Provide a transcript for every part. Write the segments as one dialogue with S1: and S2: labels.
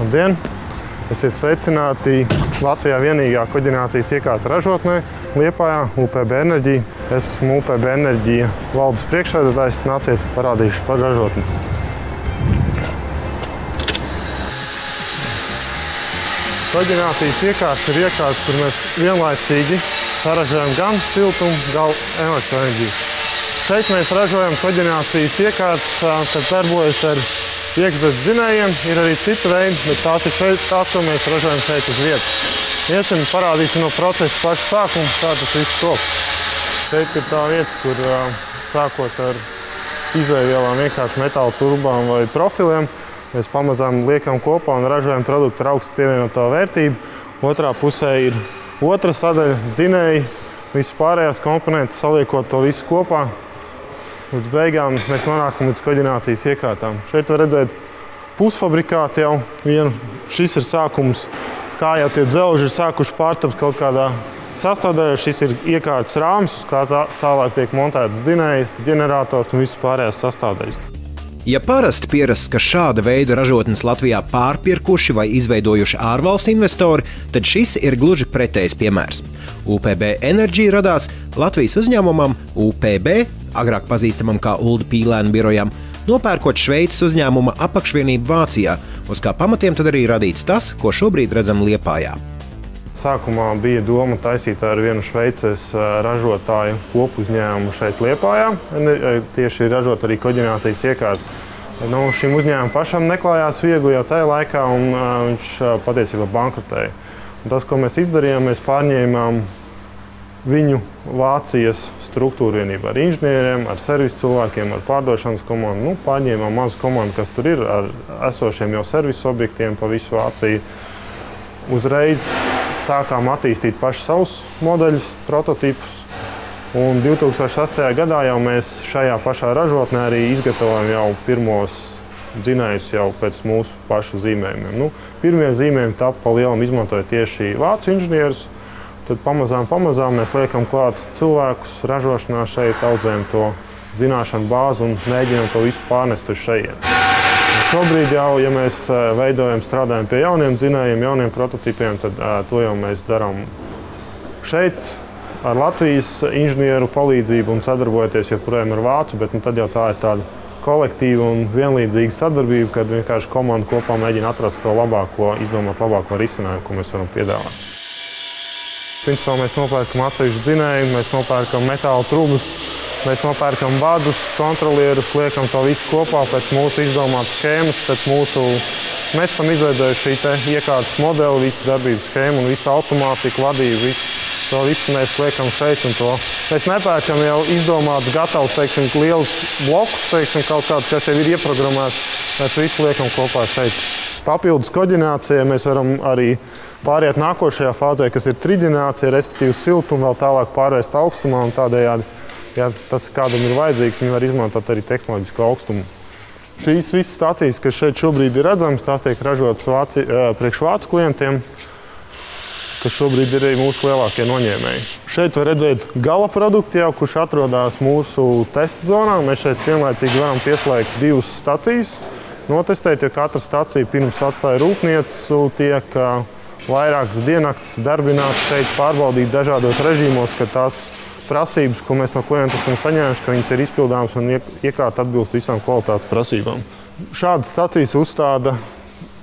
S1: Labdien! Esiet sveicināti Latvijā vienīgā koģenerācijas iekārta ražotnē Liepājā, UPB Enerģija. Es esmu UPB Enerģija valdes priekšsēdētājs. Nāciet, parādīšu par ražotni. Koģenerācijas iekārta ir iekārta, kur mēs vienlaicīgi saražojam gan siltumu, gan elektroenerģiju. Šeit mēs ražojam koģenerācijas iekārtas, kas darbojas ar iekšzemes dzinējiem. Ir arī citi veidi, bet tās ir tās, ko mēs ražojam šeit uz vietas. Iesim, parādīsim no procesa paša sākuma, kā tas viss top. Šeit ir tā vieta, kur sākot ar izēvielām, vienkārši metāla turbām vai profiliem, mēs pamazām liekam kopā un ražojam produktu ar augstu pievienoto vērtību. Otrā pusē ir otra sadaļa, dzinēji, visas pārējās komponentes, saliekot to visu kopā. Līdz beigām mēs nonākam līdz koģenerācijas iekārtām. Šeit var redzēt pusfabrikāti jau vienu. Šis ir sākums, kā jau tie dzelži ir sākuši pārtapt kaut kādā sastāvdaļā. Šis ir iekārtas rāmis, uz kā tālāk tiek montēts dzinējs, ģenerators un visas pārējās sastāvdaļas.
S2: Ja parasti pierasts, ka šāda veida ražotnes Latvijā pārpirkuši vai izveidojuši ārvalstu investori, tad šis ir gluži pretējs piemērs. UPB Enerģija radās Latvijas uzņēmumam UPB, agrāk pazīstamam kā Ulda Pīlēna birojam, nopērkot Šveices uzņēmuma apakšvienību Vācijā, uz kā pamatiem tad arī radīts tas, ko šobrīd redzam Liepājā.
S1: Sākumā bija doma taisīt ar vienu Šveices ražotāju kopuzņēmumu šeit Liepājā. Tieši ražot arī koģenerācijas iekārtu. Šim uzņēmumam pašam neklājās viegli jau tajā laikā, un viņš patiesībā bankrotēja. Un tas, ko mēs izdarījām, mēs pārņēmām viņu Vācijas struktūru vienību ar inženieriem, ar servisu cilvēkiem, ar pārdošanas komandu. Pārņēmām mazu komandu, kas tur ir, ar esošiem jau servisu objektiem pa visu Vāciju. Uzreiz sākām attīstīt paši savus modeļus, prototipus. Un 2008. gadā jau mēs šajā pašā ražotnē arī izgatavojam jau pirmos dzinējus jau pēc mūsu pašu zīmējumiem. Pirmie zīmējumi tapa pa lielam izmantojot tieši vācu inženierus. Tad pamazām mēs liekam klāt cilvēkus ražošanā šeit, audzējam to zināšanu bāzi un mēģinām to visu pārnest uz šejien. Šobrīd jau, ja mēs strādājam pie jauniem dzinējiem, jauniem prototipiem, tad to jau mēs darām šeit ar Latvijas inženieru palīdzību un sadarbojoties joprojām ar vācu, bet tad jau tā ir tāda kolektīva un vienlīdzīga sadarbība, kad vienkārši komanda kopā mēģina atrast to labāko, izdomāt labāko risinājumu, ko mēs varam piedāvāt. Principā mēs nopērkam atsevišķu dzinēju, mēs nopērkam metāla trubus, mēs nopērkam vadus, kontrolierus, liekam to visu kopā pēc mūsu izdomātas schēmas, mēs esam izveidojuši šī iekārtas modeli, visu darbības schēmu un visu automātiku, vadību, to visu mēs liekam šeit un to. Mēs nepērkam jau izdomātus gatavus, lielus blokus, kaut kādus, kas jau ir ieprogrammēts, mēs visu liekam kopā šeit. Papildus koģenerācijai mēs varam arī pāriet nākošajā fāzē, kas ir triģenerācija, respektīvi siltumu vēl tālāk pārvērst augstumā un tādējādi, ja tas kādam ir vajadzīgs, viņi var izmantot arī tehnoloģisku augstumu. Šīs visas stācijas, kas šeit šobrīd ir redzamas, tās tiek ražotas priekš vācu klientiem, kas šobrīd ir arī mūsu lielākie noņēmēji. Šeit var redzēt gala produktu jau, kurš atrodas mūsu testa zonā. Mēs šeit vienlaicīgi varam pieslēgt divas stacijas, notestēt, jo katra stacija pirms atstāja rūpnīcu tiek vairākas diennaktis darbināts šeit, pārbaudīt dažādos režīmos, ka tās prasības, ko mēs no klienta esam saņēmuši, ka viņas ir izpildāmas un iekārta atbilst visām kvalitātes prasībām. Šādas stacijas uzstāda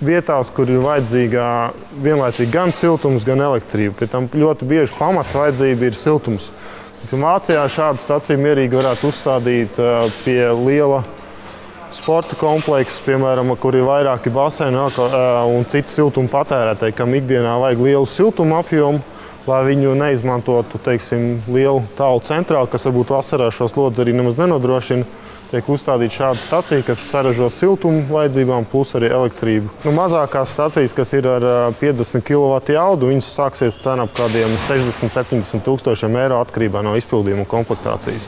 S1: vietās, kur ir vajadzīga vienlaicīgi gan siltums, gan elektrība. Pie tam ļoti bieži pamata vajadzība ir siltums. Vācijā šādu staciju mierīgi varētu uzstādīt pie liela sporta kompleksa, piemēram, kur ir vairāki baseini un citi siltuma patērētāji, kam ikdienā vajag lielu siltuma apjomu, lai viņu neizmantotu, lielu tālu centrālu, kas varbūt vasarā šos lodus arī nemaz nenodrošina. Tiek uzstādīta šāda stacija, kas saražo siltumu vajadzībām, plus arī elektrību. Mazākās stacijas, kas ir ar 50 kW jaudu, viņas sāksies cena ap kādiem 60–70 tūkstošiem eiro atkarībā no izpildījuma un komplektācijas.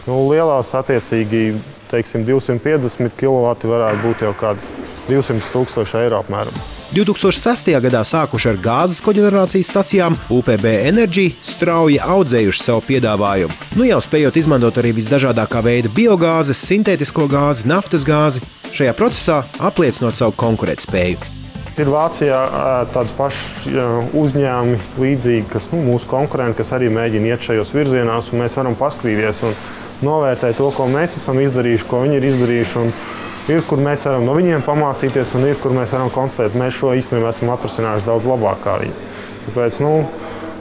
S1: Lielās, attiecīgi, 250 kW varētu būt jau kādi 200 000 eiro apmēram.
S2: 2006. gadā sākuši ar gāzes koģenerācijas stacijām, UPB Enerģija strauji audzējuši savu piedāvājumu. Jau spējot izmantot arī visdažādākā veida biogāzes, sintētisko gāzi, naftas gāzi, šajā procesā apliecinot savu konkurētspēju.
S1: Ir Vācijā tādas pašas uzņēmumi līdzīgi, kas mūsu konkurenti, kas arī mēģina iet šajos virzienās, un mēs varam paskatīties un novērtēt to, ko mēs esam izdarījuši, ko viņi ir izdarījuši. Un ir, kur mēs varam no viņiem pamācīties, un ir, kur mēs varam konstatēt, mēs šo īstenībā esam atrasinājuši daudz labāk kā viņi. Tāpēc,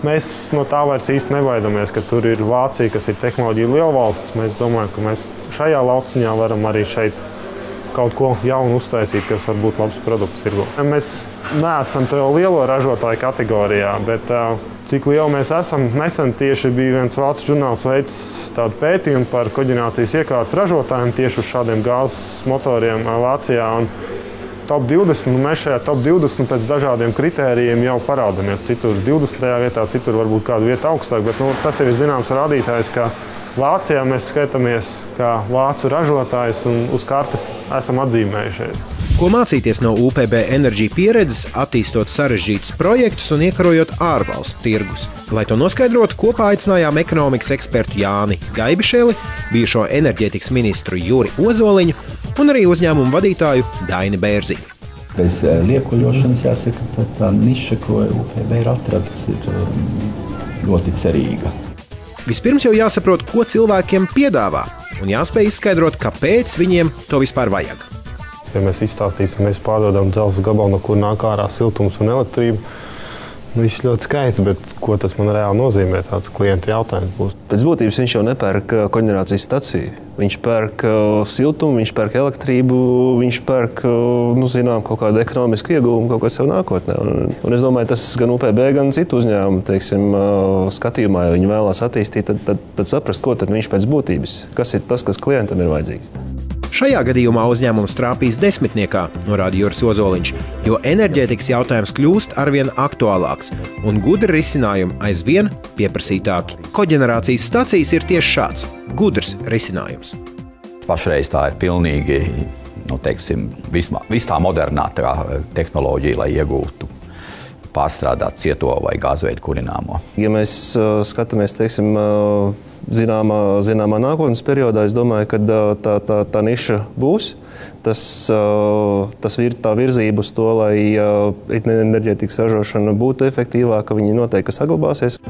S1: mēs no tā vairs īsti nebaidamies, ka tur ir Vācija, kas ir tehnoloģija lielvalsts. Mēs domājam, ka mēs šajā lauciņā varam arī šeit kaut ko jaunu uztaisīt, kas var būt labs produkts tirgū. Mēs neesam tajā lielo ražotāju kategorijā, bet cik lieli mēs esam, nesen tieši bija viens vācu žurnāls veids tādu pētījumu par koģenerācijas iekārtu ražotājiem tieši uz šādiem gāzes motoriem Vācijā. Un top 20, mēs šajā top 20 pēc dažādiem kritērijiem jau parādamies. Citur 20. vietā, citur varbūt kādu vietu augstāk, bet tas ir zināms rādītājs, ka Vācijā mēs skatāmies kā vācu ražotājs un uz kartes esam atzīmējušies.
S2: Ko mācīties no UPB Energy pieredzes, attīstot sarežģītus projektus un iekarojot ārvalstu tirgus? Lai to noskaidrotu, kopā aicinājām ekonomikas ekspertu Jāni Gaibišeli, bijušo enerģētikas ministru Juri Ozoliņu un arī uzņēmumu vadītāju Daini Bērziņu.
S3: Bez liekuļošanas jāsaka, tā niša, ko UPB ir atradusi, ir ļoti cerīga.
S2: Vispirms jau jāsaprot, ko cilvēkiem piedāvā, un jāspēj izskaidrot, kāpēc viņiem to vispār vajag.
S1: Ja mēs izstāstīsim, mēs pārdodam dzelzs gabalu, no kur nāk ārā siltums un elektrība. Viss ļoti skaisti, bet ko tas man reāli nozīmē, tāds klienta jautājums būs.
S4: Pēc būtības viņš jau nepērk koģenerācijas staciju. Viņš pērk siltumu, viņš pērk elektrību, viņš pērk, zinām, kaut kādu ekonomisku ieguvumu, kaut ko sev nākotnē. Un es domāju, tas gan UPB, gan citu uzņēmumu, skatījumā, ja viņi vēlās attīstīt, tad saprast, ko tad viņš pēc būtības, kas ir tas, kas klientam ir vajadzīgs.
S2: Šajā gadījumā uzņēmums trāpīs desmitniekā, norāda Juris Ozoliņš, jo enerģētikas jautājums kļūst arvien aktuālāks un gudri risinājumi aizvien pieprasītāki. Koģenerācijas stacijas ir tieši šāds – gudrs risinājums.
S3: Pašreiz tā ir pilnīgi, viss tā modernā tehnoloģija, lai iegūtu pārstrādāt cieto vai gāzveidu kurināmo.
S4: Ja mēs skatāmies, zināmā nākotnes periodā, es domāju, ka tā niša būs. Tā virzība uz to, lai enerģētikas ražošana būtu efektīvāka, viņi noteikti saglabāsies.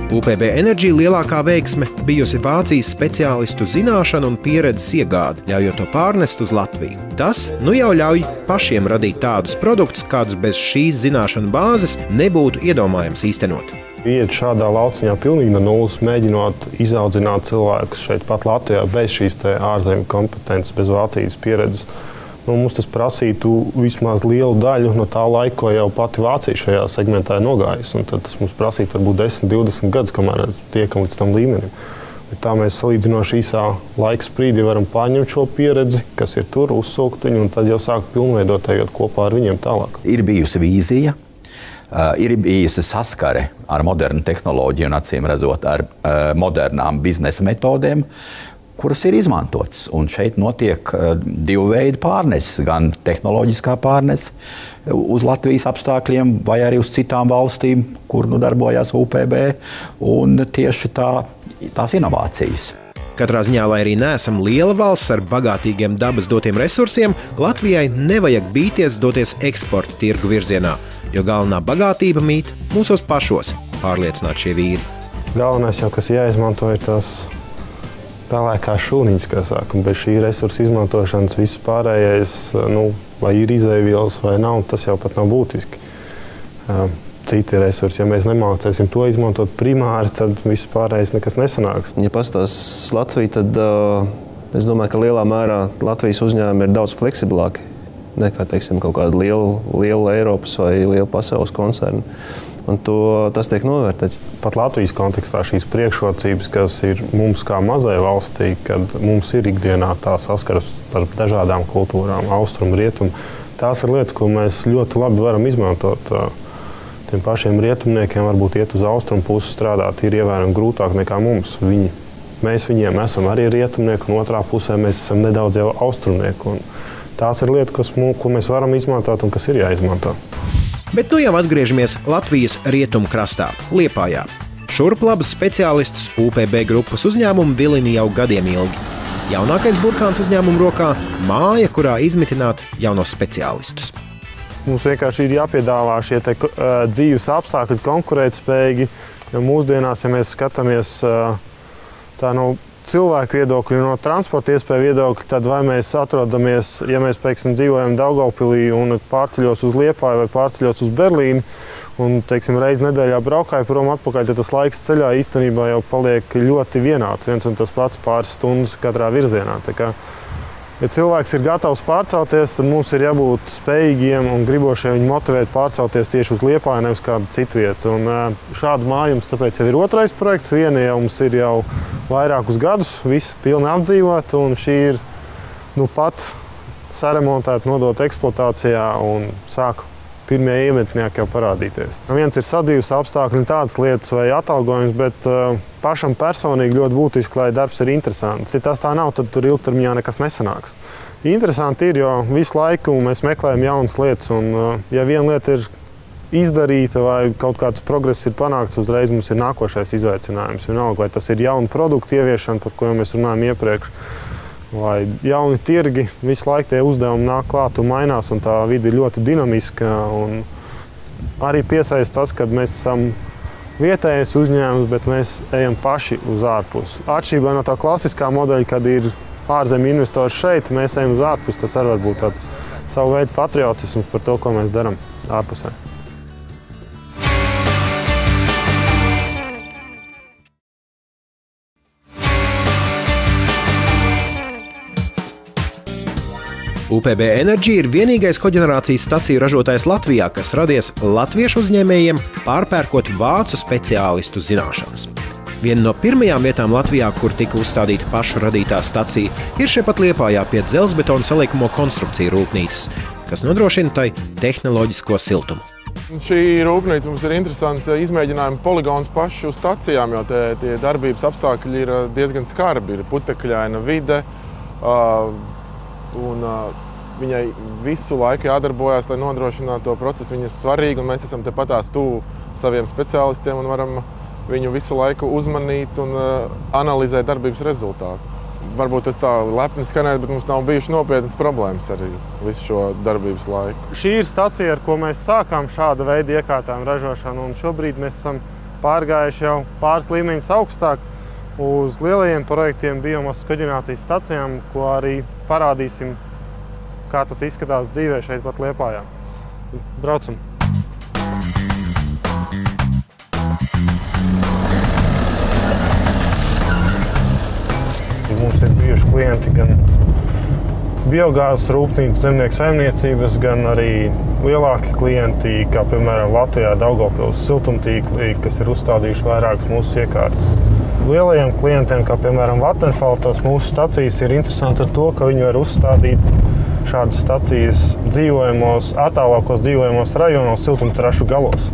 S2: UPB Energy lielākā veiksme bijusi Vācijas speciālistu zināšanu un pieredzes iegāde, ļaujot to pārnest uz Latviju. Tas jau ļauj pašiem radīt tādus produktus, kādus bez šīs zināšanu bāzes nebūtu iedomājams īstenot.
S1: Iet šādā lauciņā pilnīgi no nulles, mēģinot izaudzināt cilvēkus šeit pat Latvijā bez šīs ārzemju kompetences, bez Vācijas pieredzes. Mums tas prasītu vismaz lielu daļu no tā laika, ko jau pati Vācija šajā segmentā ir nogājusi. Tad tas mums prasītu varbūt 10, 20 gadus, kamēr tiekam līdz tam līmenim. Bet tā mēs salīdzinoši īsā laika sprīdī varam pārņemt šo pieredzi, kas ir tur, uzsūkt viņu un tad jau sākt pilnveidot, ejot kopā ar viņiem tālāk.
S3: Ir bijusi vīzija, ir bijusi saskare ar modernu tehnoloģiju un acīm redzot ar modernām biznesa metodēm, kuras ir izmantotas. Un šeit notiek divu veidu pārneses, gan tehnoloģiskā pārnese uz Latvijas apstākļiem vai arī uz citām valstīm, kur darbojās UPB, un tieši tās inovācijas.
S2: Katrā ziņā, lai arī neesam liela valsts ar bagātīgiem dabas dotiem resursiem, Latvijai nevajag bīties doties eksporta tirgu virzienā, jo galvenā bagātība mīt mūsos pašos, pārliecināt šie vīri.
S1: Galvenais jau, kas jāizmanto, ir tās pelēkās šūniņas, kā saka. Bez šī resursa izmantošanas viss pārējais, vai ir izēvielas vai nav, tas jau pat nav būtiski. Citi resursi, ja mēs nemācēsim to izmantot primāri, tad viss pārējais nekas nesanāks.
S4: Ja pastāv Latviju, tad es domāju, ka lielā mērā Latvijas uzņēmumi ir daudz fleksiblāki nekā, kaut kāda liela Eiropas vai liela pasaules koncerna. Un tas tiek novērtēts.
S1: Pat Latvijas kontekstā šīs priekšrocības, kas ir mums kā mazai valstī, kad mums ir ikdienā tā saskaras starp dažādām kultūrām, austrumu, rietumu, tās ir lietas, ko mēs ļoti labi varam izmantot. Tiem pašiem rietumniekiem varbūt iet uz austrumu pusi strādāt ir ievērojami grūtāk nekā mums. Mēs viņiem esam arī rietumnieki, un otrā pusē mēs esam nedaudz jau austrumnieki. Un tās ir lietas, ko mēs varam izmantot un kas ir jāizmanto.
S2: Bet jau atgriežamies Latvijas rietumu krastā, Liepājā. Šurp labus speciālistus UPB grupas uzņēmumu vilina jau gadiem ilgi. Jaunākais burkāns uzņēmumu rokā – māja, kurā izmitināt jaunos speciālistus.
S1: Mums vienkārši ir jāpiedāvā šie dzīves apstākļi konkurētspējīgi, jo mūsdienās, ja mēs skatāmies tā no cilvēku viedokļa, no transporta iespēju viedokļa, tad vai mēs atrodamies, ja mēs, teiksim, dzīvojam Daugavpilī un pārceļos uz Liepāju vai pārceļos uz Berlīni un, teiksim, reizi nedēļā braukāju prom atpakaļ, tad tas laiks ceļā īstenībā jau paliek ļoti vienāds, viens un tas pats pāris stundas katrā virzienā. Ja cilvēks ir gatavs pārcelties, tad mums ir jābūt spējīgiem un gribošiem viņu motivēt pārcelties tieši uz Liepāju, nevis kādu citu vietu. Un šādu māju mums tāpēc jau ir otrais projekts. Viena jau mums ir jau vairākus gadus, viss pilni apdzīvot, un šī ir pat saremontēta, nodota eksploatācijā un sāk pirmie iemetnieki jau parādīties. Viens ir sadzīves apstākļi un tādas lietas vai atalgojums, bet pašam personīgi ļoti būtiski, lai darbs ir interesants. Ja tas tā nav, tad tur ilgtermiņā nekas nesanāks. Interesanti ir, jo visu laiku mēs meklējam jaunas lietas, un ja viena lieta ir izdarīta vai kaut kāds progress ir panākts, uzreiz mums ir nākošais izaicinājums. Vienalga, vai tas ir jaunu produktu ieviešana, par ko mēs runājam iepriekš, vai jauni tirgi, visu laiku tie uzdevumi nāk klāt un mainās, un tā vide ir ļoti dinamiska. Un arī piesaista tas, ka mēs esam vietējais uzņēmums, bet mēs ejam paši uz ārpusi. Atšķirībā no tā klasiskā modeļa, kad ir ārzemju investori šeit, mēs ejam uz ārpusi. Tas arī var būt tāds savu veidu patriotisms par to, ko mēs darām ārpusē.
S2: UPB Energy ir vienīgais koģenerācijas staciju ražotājs Latvijā, kas radies latviešu uzņēmējiem, pārpērkot vācu speciālistu zināšanas. Viena no pirmajām vietām Latvijā, kur tika uzstādīta pašu radītā stacija, ir šepat Liepājā pie dzelzbetona salikumo konstrukciju rūpnīcas, kas nodrošina tai tehnoloģisko siltumu.
S5: Šī rūpnīca mums ir interesants izmēģinājuma poligons pašu stacijām, jo tie darbības apstākļi ir diezgan skarbi. Ir putekļaina vide, un viņai visu laiku jādarbojas, lai nodrošinātu to procesu. Viņa ir svarīga, un mēs esam tepatās tuvu saviem speciālistiem un varam viņu visu laiku uzmanīt un analizēt darbības rezultātus. Varbūt tas tā lepni skanēs, bet mums nav bijuši nopietnas problēmas arī visu šo darbības laiku.
S1: Šī ir stacija, ar ko mēs sākām šāda veida iekārtām ražošanu, un šobrīd mēs esam pārgājuši jau pāris līmeņus augstāk uz lielajiem projektiem biomasas koģenerācijas stacijām, ko arī parādīsim, kā tas izskatās dzīvē šeit pat Liepājā. Braucam! Mums ir bijuši klienti gan biogāzes rūpnīcas, zemnieku saimniecības, gan arī lielāki klienti, kā piemēram Latvijā Daugavpils siltumtīkli, kas ir uzstādījuši vairākas mūsu iekārtas. Lielajiem klientiem, kā piemēram Vattenfall, tās mūsu stacijas ir interesanti ar to, ka viņi var uzstādīt šādas stacijas attālākos dzīvojamos rajonos siltumtrašu galos.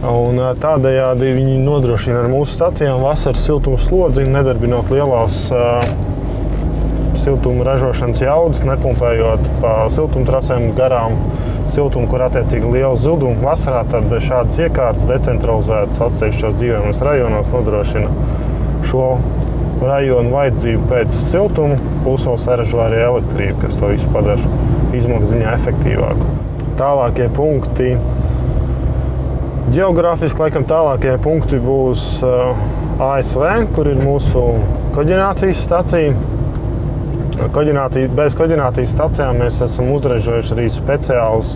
S1: Un tādējādi viņi nodrošina ar mūsu stacijām vasaras siltumu slodzi, nedarbinot lielās siltuma ražošanas jaudas, nepumpējot pa siltumtrasēm garām siltumu, kur attiecīgi liels zudums. Vasarā tad šādas iekārtas decentralizētas atsevišķos dzīvojamos rajonos nodrošina šo rajonu vajadzību pēc siltuma, plus vēl saražo arī elektrību, kas to visu padara izmaksu ziņā efektīvāku. Tālākie punkti. Geogrāfiski laikam tālākie punkti būs ASV, kur ir mūsu koģenerācijas stacija. Bez koģenerācijas stacijām mēs esam uzražojuši arī speciālus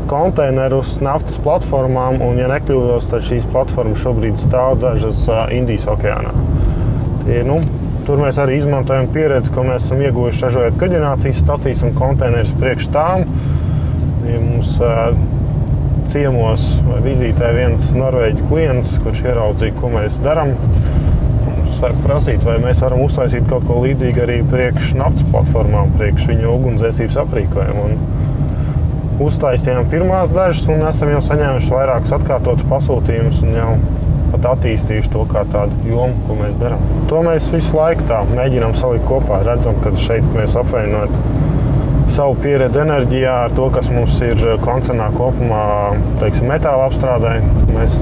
S1: konteinerus naftas platformām, un, ja nekļūdos, tad šīs platformas šobrīd stāv dažas Indijas okeānā. Tur mēs arī izmantojam pieredzi, ko mēs esam ieguvuši ražojot koģenerācijas stacijas un konteinerus priekš tām. Ja mums ciemos vai vizītē viens norvēģu klients, kurš ieraudzīja, ko mēs darām. Sāk prasīt, vai mēs varam uztaisīt kaut ko līdzīgu arī priekš naftas platformām, priekš viņu ugunsdzēsības aprīkojumu. Uztaisījām pirmās dažas un esam jau saņēmuši vairākus atkārtotus pasūtījumus un jau pat attīstījuši to kā tādu jomu, ko mēs darām. To mēs visu laiku tā mēģinām salikt kopā. Redzam, ka šeit mēs apvienot savu pieredzi enerģijā ar to, kas mums ir koncernā kopumā, teiksim, metāla apstrādē. Mēs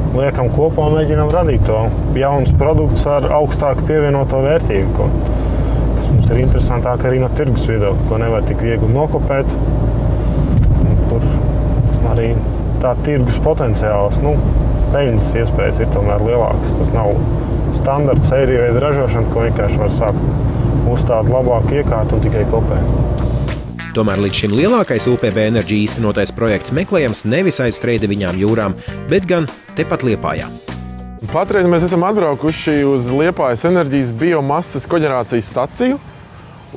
S1: liekam kopā un mēģinām radīt to jaunus produktus ar augstāku pievienoto vērtību, kas mums ir interesantāk arī no tirgus viedokļa, ko nevar tik viegli nokopēt. arī tā tirgus potenciāls, peļņas iespējas ir tomēr lielākas. Tas nav standarta sēriju veida ražošana, ko vienkārši var sākt uzstāt labāku iekārtu un tikai kopēt.
S2: Tomēr līdz šim lielākais UPB Energy īstenotais projekts meklējams nevis aiz Skreideviņām jūrām, bet gan tepat Liepājā.
S5: Patreiz mēs esam atbraukuši uz Liepājas enerģijas biomasas koģenerācijas staciju,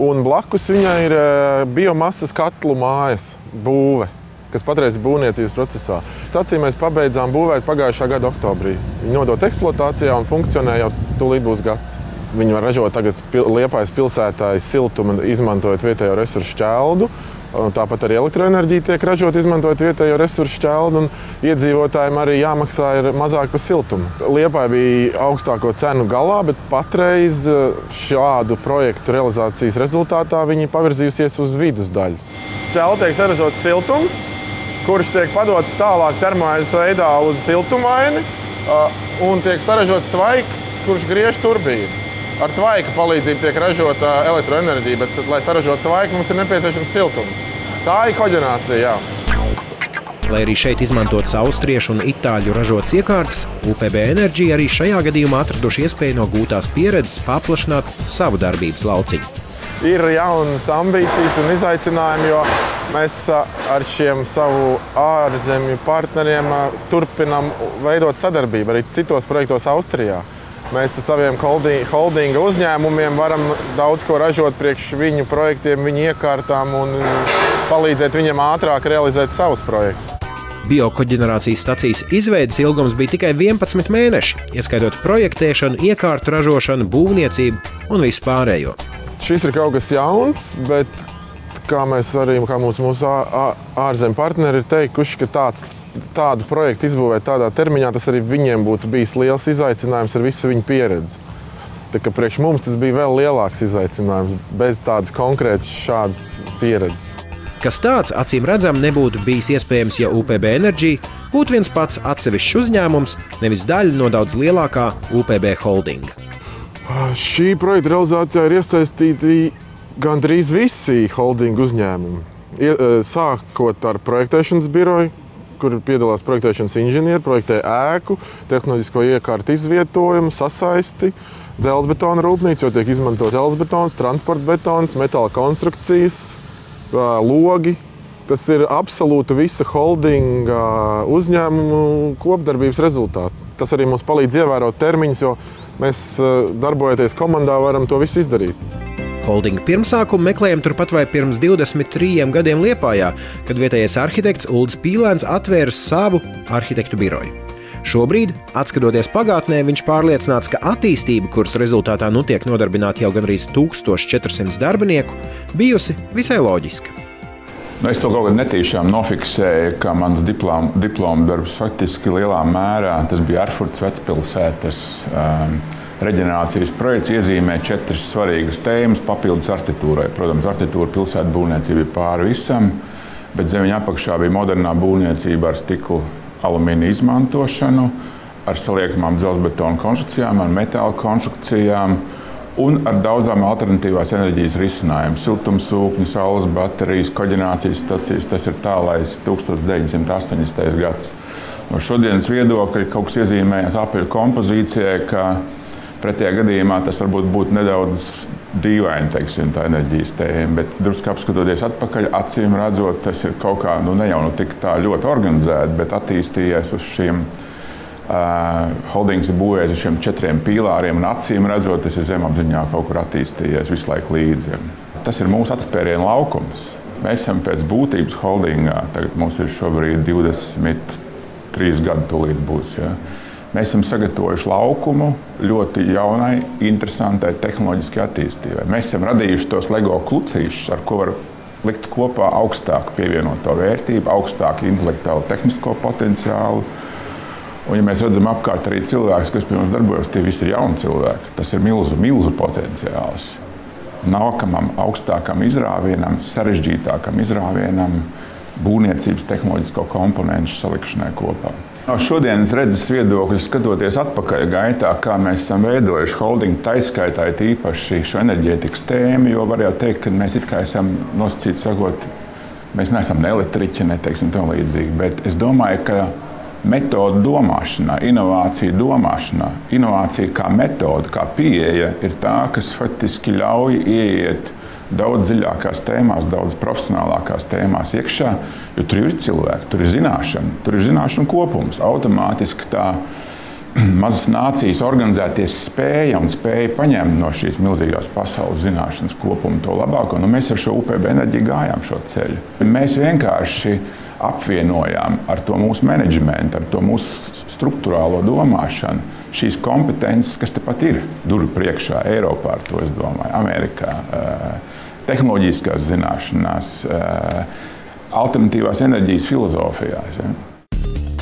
S5: un blakus viņai ir biomasas katlu mājas būve, kas patreiz ir būvniecības procesā. Staciju mēs pabeidzām būvēt pagājušā gada oktobrī. Viņa nodot eksploatācijā un funkcionē jau tūlīt būs gads. Viņi var ražot tagad Liepājas pilsētā siltumu, izmantojot vietējo resursu šķeldu. Tāpat arī elektroenerģija tiek ražot, izmantojot vietējo resursu šķeldu, un iedzīvotājiem arī jāmaksā ir mazāk par siltumu. Liepāja bija augstāko cenu galā, bet patreiz šādu projektu realizācijas rezultātā viņi pavirzījusies uz vidus daļu. Šķelda tiek saražots siltums, kurš tiek padots tālāk termoainas veidā uz siltumaini, un tiek saražots tvaiks, kurš griež turbīnu. Ar tvaika palīdzību tiek ražota elektroenerģija, bet, lai saražotu tvaiku, mums ir nepieciešams siltums. Tā ir koģenerācija, jā.
S2: Lai arī šeit izmantotas austriešu un itāļu ražotas iekārtas, UPB Energy arī šajā gadījumā atraduši iespēju no gūtās pieredzes paplašināt savu darbības lauciņu.
S5: Ir jaunas ambīcijas un izaicinājumi, jo mēs ar šiem savu ārzemju partneriem turpinām veidot sadarbību arī citos projektos Austrijā. Mēs ar saviem holdinga uzņēmumiem varam daudz ko ražot priekš viņu projektiem, viņu iekārtām un palīdzēt viņam ātrāk realizēt savus projektus.
S2: Biokoģenerācijas stacijas izveides ilgums bija tikai 11 mēneši, ieskaitot projektēšanu, iekārtu ražošanu, būvniecību un visu pārējo.
S5: Šis ir kaut kas jauns, bet kā mūsu ārzemju partneri ir teikuši, ka tādu projektu izbūvēt tādā termiņā, tas arī viņiem būtu bijis liels izaicinājums ar visu viņu pieredzi. Tā kā priekš mums tas bija vēl lielāks izaicinājums, bez tādas konkrētas šādas pieredzes.
S2: Kas tāds, acīm redzam, nebūtu bijis iespējams, ja UPB Energy būtu viens pats atsevišķs uzņēmums, nevis daļa no daudz lielākā UPB holdinga.
S5: Šī projekta realizācijā ir iesaistīti gandrīz visi holdinga uzņēmumi. Sākot ar projektēšanas biroju, kur piedalās projektēšanas inženieri, projektē ēku, tehnoloģisko iekārtu izvietojumu, sasaisti, dzelzbetona rūpnīca, jo tiek izmantots dzelzbetons, transporta betons, metāla konstrukcijas, logi. Tas ir absolūti visa holdinga uzņēmumu kopdarbības rezultāts. Tas arī mums palīdz ievērot termiņus, jo mēs, darbojoties komandā, varam to visu izdarīt.
S2: Holdinga pirmsākumu meklējam turpat vai pirms 23 gadiem Liepājā, kad vietējais arhitekts Uldis Pīlēns atvēra savu arhitektu biroju. Šobrīd, atskatoties pagātnē, viņš pārliecināts, ka attīstība, kuras rezultātā tiek nodarbināti jau gandrīz 1400 darbinieku, bijusi visai loģiska.
S6: Es to kaut kad netīšām nofiksēju, ka mans diploma darbs faktiski lielā mērā, tas bija Erfurtas vecpilsētas reģenerācijas projekts, iezīmē 4 svarīgas tēmas papildus arhitektūrai. Protams, arhitektūra pilsētu būvniecība ir pāri visam, bet zem viņa apakšā bija modernā būvniecība ar stikla alumīnija izmantošanu, ar saliekamām dzelzbetona konstrukcijām, ar metāla konstrukcijām un ar daudzām alternatīvās enerģijas risinājumu. Siltumsūkņi, saules baterijas, koģenerācijas stacijas, tas ir tālais 1980. gads. No šodienas viedokļa kaut kas iezīmējās apaļu kompozīcijai, ka pretējā gadījumā tas varbūt būtu nedaudz dīvaini, teiksim, tā enerģijas tēma, bet drusku apskatoties atpakaļ, acīm redzot, tas ir kaut kā, ne jau tik tā ļoti organizēti, bet attīstījies uz šiem, holdings ir būvējis uz šiem 4 pīlāriem, un acīm redzot, tas ir zemapziņā kaut kur attīstījies visu laiku līdzi. Tas ir mūsu atspērienu laukums. Mēs esam pēc būtības holdingā, tagad mums ir šobrīd 23 gadi tūlīt būs, ja. Mēs esam sagatavojuši laukumu ļoti jaunai, interesantai tehnoloģiskai attīstībai. Mēs esam radījuši tos LEGO klucīšus, ar ko var likt kopā augstāku pievienoto vērtību, augstāku intelektuālu tehnisko potenciālu. Un, ja mēs redzam apkārt arī cilvēkus, kas pie mums darbojas, tie visi ir jauni cilvēki. Tas ir milzu potenciāls. Nākamam augstākam izrāvienam, sarežģītākam izrāvienam, būvniecības tehnoloģisko komponentu salikšanai kopā. No šodienas redzes viedokļa, skatoties atpakaļ gaitā, kā mēs esam veidojuši holdingu, taiskaitā īpaši šo enerģētikas tēmu, jo var jau teikt, ka mēs it kā esam nosacīti sakot Mēs neesam ne elektriķi, neteiksim tam līdzīgi, bet es domāju, ka metodu domāšanā, inovācija kā metode, kā pieeja ir tā, kas faktiski ļauj ieiet daudz dziļākās tēmās, daudz profesionālākās tēmās iekšā, jo tur ir cilvēki, tur ir zināšanu kopums. Automātiski tā mazas nācijas organizēties spēja paņemt no šīs milzīgās pasaules zināšanas kopuma to labāko. Nu, mēs ar šo UPB enerģiju gājām šo ceļu. Mēs vienkārši apvienojām ar to mūsu menedžmentu, ar to mūsu struktūrālo domāšanu šīs kompetences, kas tepat ir durvju priekšā, Eiropā, ar to es domāju, Amerikā, tehnoloģiskās zināšanās, alternatīvās enerģijas filozofijās. Ja?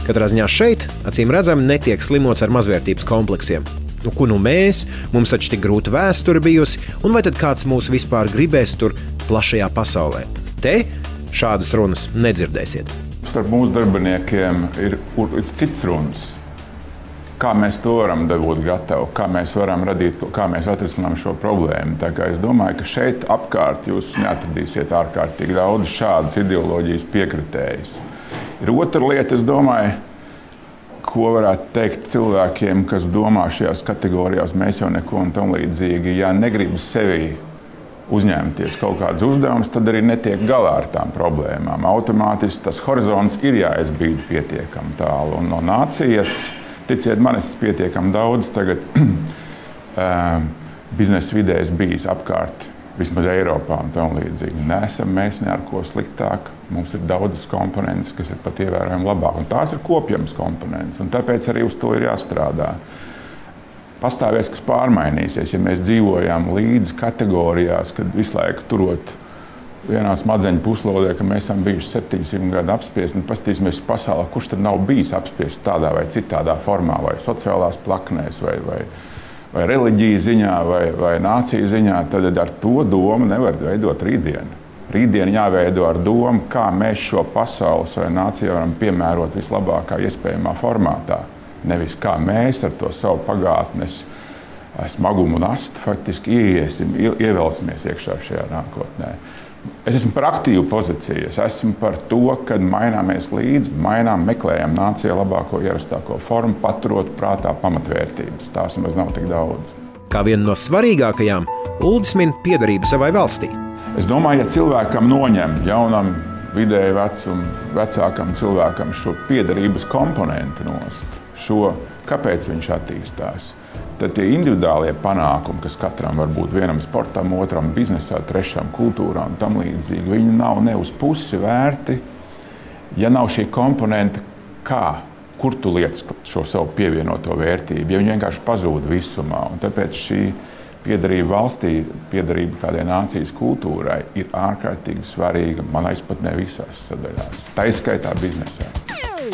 S2: Katrā ziņā šeit, acīm redzam, netiek slimots ar mazvērtības kompleksiem. Ko mēs? Mums taču tik grūta vēsture bijusi, un vai tad kāds mūs vispār gribēs tur plašajā pasaulē? Te šādas runas nedzirdēsiet.
S6: Starp mūsu darbiniekiem ir cits runas. Kā mēs to varam dabūt gatavu, kā mēs varam radīt, kā mēs atrisinām šo problēmu. Tā kā es domāju, ka šeit apkārt jūs neatradīsiet ārkārtīgi daudz šādas ideoloģijas piekritējas. Ir otra lieta, es domāju, ko varētu teikt cilvēkiem, kas domā šajās kategorijās, mēs jau neko un tam līdzīgi. Ja negribas sevi uzņemties kaut kādas uzdevumus, tad arī netiek galā ar tām problēmām. Automātiski tas horizonts ir jāizbīda pietiekami tālu. Un no nācijas, ticiet man, es pietiekami daudz tagad biznesa vidē es bijis apkārt, vismaz Eiropā un tam līdzīgi. Nesam mēs ne ar ko sliktāk. Mums ir daudzas komponentes, kas ir pat ievērojami labāk. Un tās ir kopjamas komponentes, un tāpēc arī uz to ir jāstrādā. Pastāvēs, kas pārmainīsies, ja mēs dzīvojām līdz kategorijās, kad visu laiku turot vienā smadzeņu puslodē, ka mēs esam bijuši 700 gadu apspiesti, un paskatīsimies pasaulē, kurš tad nav bijis apspiests tādā vai citādā formā, vai sociālās plaknēs, vai reliģijas ziņā, vai nāciju ziņā, tad ar to domu nevar veidot rītdienu. Rītdiena jāveido ar domu, kā mēs šo pasaules vai nāciju varam piemērot vislabākā iespējamā formātā. Nevis kā mēs ar to savu pagātnes smagumu un astu faktiski ievelsimies iekšā šajā nākotnē. Es esmu par aktīvu pozīciju. Es esmu par to, kad maināmies līdzi, meklējam nācijā labāko ierastāko formu, paturot prātā pamatvērtības. Tās maz nav tik daudz.
S2: Kā viena no svarīgākajām, Uldis min piederību savai valstī.
S6: Es domāju, ja cilvēkam noņem jaunam, vidēji vecākam cilvēkam šo piederības komponentu nost, kāpēc viņš attīstās, tad tie individuālie panākumi, kas katram var būt vienam sportam, otram biznesā, trešam kultūrā un tam līdzīgi, viņi nav ne uz pusi vērti, ja nav šī komponenta, kur tu liec šo savu pievienoto vērtību, ja viņi vienkārši pazūd visumā. Un tāpēc šī piederība valstī, piederība kādai nācijas kultūrai ir ārkārtīgi svarīga, man aizpatnē visās sadaļās, tā izskaitā biznesā.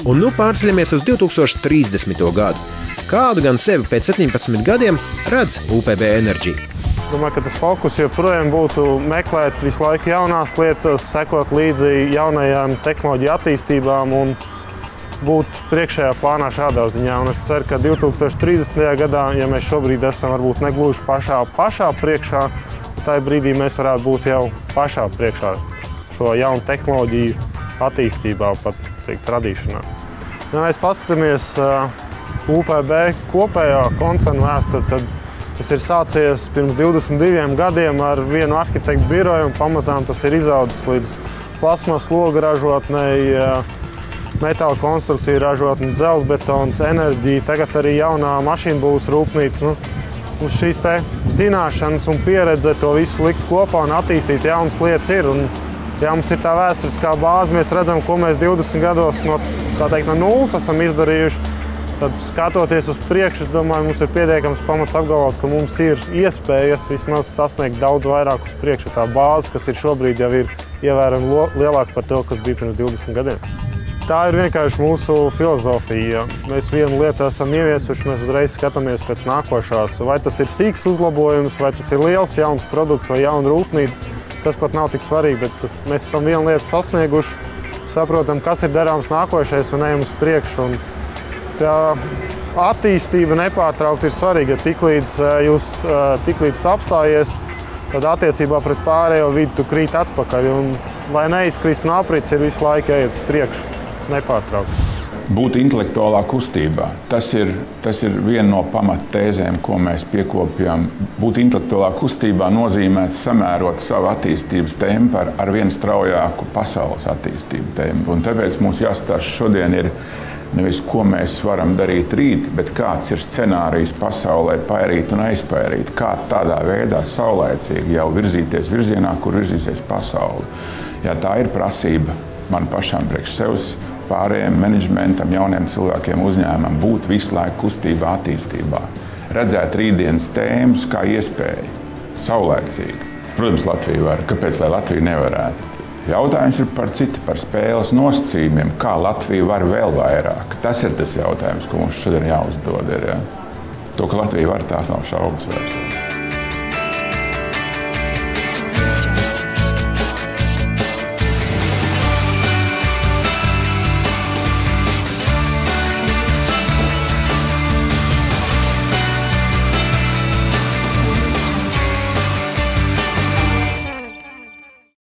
S2: Un nu pārceļamies uz 2030. gadu. Kādu gan sevi pēc 17 gadiem redz UPB Enerģija?
S1: Domāju, ka tas fokus joprojām būtu meklēt visu laiku jaunās lietas, sekot līdzi jaunajām tehnoloģiju attīstībām un būt priekšējā plānā šādā ziņā. Un es ceru, ka 2030. gadā, ja mēs šobrīd esam varbūt negluži pašā priekšā, tajā brīdī mēs varētu būt jau pašā priekšā šo jaunu tehnoloģiju attīstībā, pat teikt, radīšanā. Ja mēs paskatāmies UPB kopējā koncernu vēsturi, tad tas ir sācies pirms 22 gadiem ar vienu arhitektu biroju, un pamazām tas ir izaudzis līdz plasmas logu ražotnei, metāla konstrukciju ražotni, dzelzbetons, enerģija, tagad arī jaunā mašīnbūves rūpnīca. Mums šīs te zināšanas un pieredze to visu likt kopā un attīstīt jaunas lietas ir. Un, ja mums ir tā vēsturiskā bāze, mēs redzam, ko mēs 20 gados no nulles esam izdarījuši, tad skatoties uz priekšu, es domāju, mums ir pietiekams pamats apgalvot, ka mums ir iespējas vismaz sasniegt daudz vairāk uz priekšu. Tā bāze, kas ir šobrīd, jau ir ievērojami lielāka par to, kas bija pirms 20 gadiem. Tā ir vienkārši mūsu filozofija. Mēs vienu lietu esam ieviesuši, mēs uzreiz skatāmies pēc nākošās. Vai tas ir sīks uzlabojums, vai tas ir liels jauns produkts vai jauna rūpnīca, tas pat nav tik svarīgi, bet mēs esam vienu lietu sasnieguši, saprotam, kas ir darāms nākošais un ejam uz priekšu. Un tā attīstība nepārtraukti ir svarīga, ja tiklīdz tu apstājies, tad attiecībā pret pārējo vidi tu krīt atpakaļ. Un, lai neizkrist no aprits, ir visu laiku jāiet uz priekšu, nepārtraukti.
S6: Būt intelektuālā kustībā. Tas ir viena no pamattēzēm, ko mēs piekopjam. Būt intelektuālā kustībā nozīmē samērot savu attīstības tempu ar vien straujāku pasaules attīstību tempu. Un tāpēc mums jāstāsta šodien ir nevis, ko mēs varam darīt rīt, bet kāds ir scenārijs pasaulē pairīt un aizpairīt. Kā tādā veidā saulēcīgi jau virzīties virzienā, kur virzīsies pasauli. Ja tā ir prasība man pašam priekš sevis, pārējiem menedžmentam, jauniem cilvēkiem, uzņēmumam būt visu laiku kustībā, attīstībā. Redzēt rītdienas tēmas kā iespēju, saulēcīgi. Protams, Latvija var. Kāpēc lai Latvija nevarētu? Jautājums ir par citu, par spēles nosacījumiem, kā Latvija var vēl vairāk. Tas ir tas jautājums, ko mums šodien jāuzdod. To, ka Latvija var, tās nav šaubas vairs.